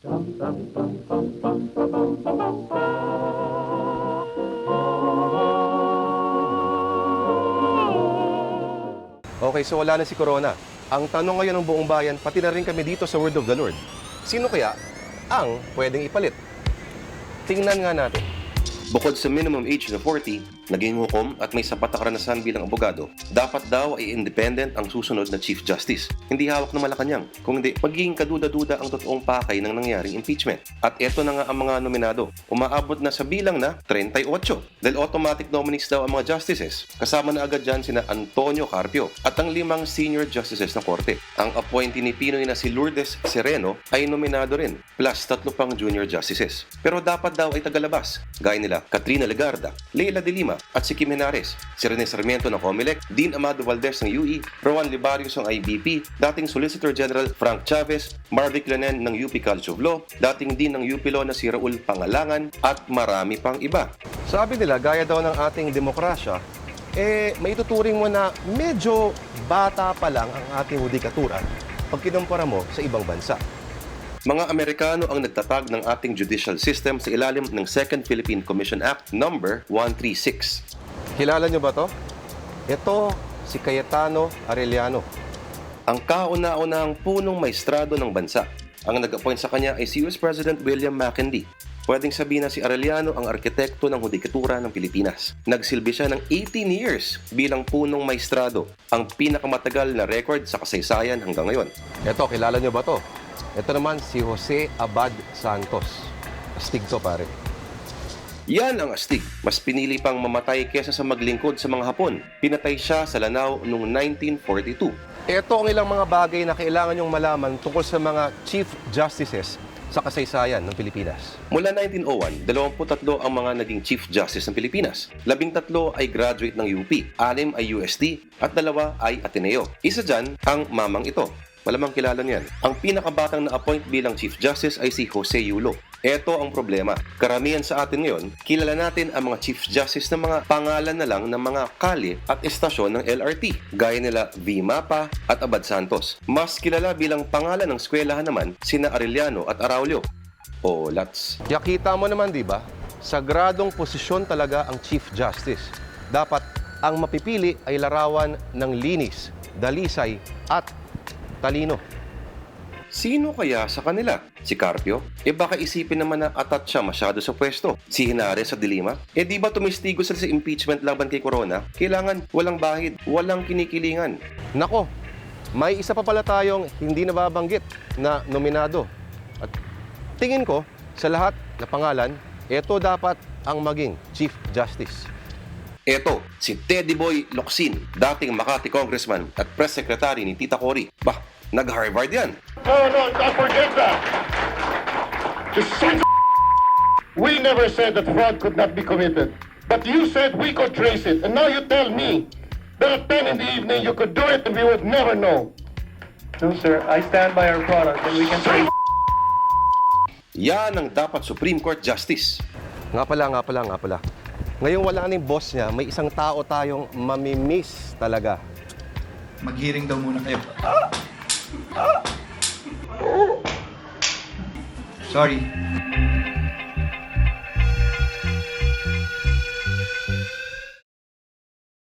Okay, so wala na si Corona. Ang tanong ngayon ng buong bayan, pati na rin kami dito sa Word of the Lord, sino kaya ang pwedeng ipalit? Tingnan nga natin. Bukod sa minimum age na 40, naging hukom at may sapat na karanasan bilang abogado, dapat daw ay independent ang susunod na Chief Justice. Hindi hawak ng Malacanang, kung hindi magiging kaduda-duda ang totoong pakay ng nangyaring impeachment. At eto na nga ang mga nominado. Umaabot na sa bilang na 38. Dahil automatic nominees daw ang mga justices. Kasama na agad dyan sina Antonio Carpio at ang 5 senior justices ng korte. Ang appointee ni Pinoy na si Lourdes Sereno ay nominado rin, plus 3 pang junior justices. Pero dapat daw ay tagalabas, gaya nila Katrina Legarda, Leila de Lima at si Kim Henares, si Rene Sarmiento ng COMELEC, Dean Amado Valdez ng UE, Rowan Libarios ng IBP, dating Solicitor General Frank Chavez, Marvic Lanen ng UP College of Law, dating Dean ng UP Law na si Raul Pangalangan at marami pang iba. Sabi nila, gaya daw ng ating demokrasya, maituturing mo na medyo bata pa lang ang ating hudikatura pag kinumpara mo sa ibang bansa. Mga Amerikano ang nagtatag ng ating judicial system sa ilalim ng Second Philippine Commission Act No. 136. Kilala nyo ba to? Ito si Cayetano Arellano, ang kauna-unahang punong maestrado ng bansa. Ang nag-appoint sa kanya ay si US President William McKinley. Pwedeng sabihin na si Arellano ang arkitekto ng hudikatura ng Pilipinas. Nagsilbi siya ng 18 years bilang punong maestrado, ang pinakamatagal na record sa kasaysayan hanggang ngayon. Ito, kilala nyo ba to? Ito naman si Jose Abad Santos. Astig to, pare. Yan ang astig. Mas pinili pang mamatay kesa sa maglingkod sa mga Hapon. Pinatay siya sa Lanao noong 1942. Ito ang ilang mga bagay na kailangan nyong malaman tungkol sa mga Chief Justices sa kasaysayan ng Pilipinas. Mula 1901, 23 ang mga naging Chief Justice ng Pilipinas. 13 ay graduate ng UP, 6 ay UST, at 2 ay Ateneo. Isa dyan ang mamang ito. Malamang kilala niyan. Ang pinakabatang na-appoint bilang Chief Justice ay si Jose Yulo. Ito ang problema. Karamihan sa atin ngayon, kilala natin ang mga Chief Justice na mga pangalan na lang ng mga kalye at estasyon ng LRT, gaya nila V. Mapa at Abad Santos. Mas kilala bilang pangalan ng eskwelahan naman sina Arellano at Araulio. O Lats. Yakita mo naman, di ba? Sagradong posisyon talaga ang Chief Justice. Dapat ang mapipili ay larawan ng linis, dalisay at talino. Sino kaya sa kanila? Si Carpio? Baka isipin naman na atat siya masyado sa pwesto. Si Henares sa Dilima? Di ba tumistigo sila sa impeachment laban kay Corona? Kailangan walang bahid, walang kinikilingan. Nako, may isa pa pala tayong hindi nababanggit na nominado. At tingin ko, sa lahat na pangalan, ito dapat ang maging Chief Justice. Ito, si Teddy Boy Locsin, dating Makati Congressman at Press Secretary ni Tita Cory. Bah, nag-Harvard yan. No, don't forget that. The sons of we never said that fraud could not be committed. But you said we could trace it. And now you tell me that at 10 in the evening you could do it and we would never know. No, sir. I stand by our product and we can trace. Yan ang dapat Supreme Court Justice. Nga pala. Ngayong wala na yung boss niya, may isang tao tayong mamimiss talaga. Mag-hearing daw muna kayo. Sorry.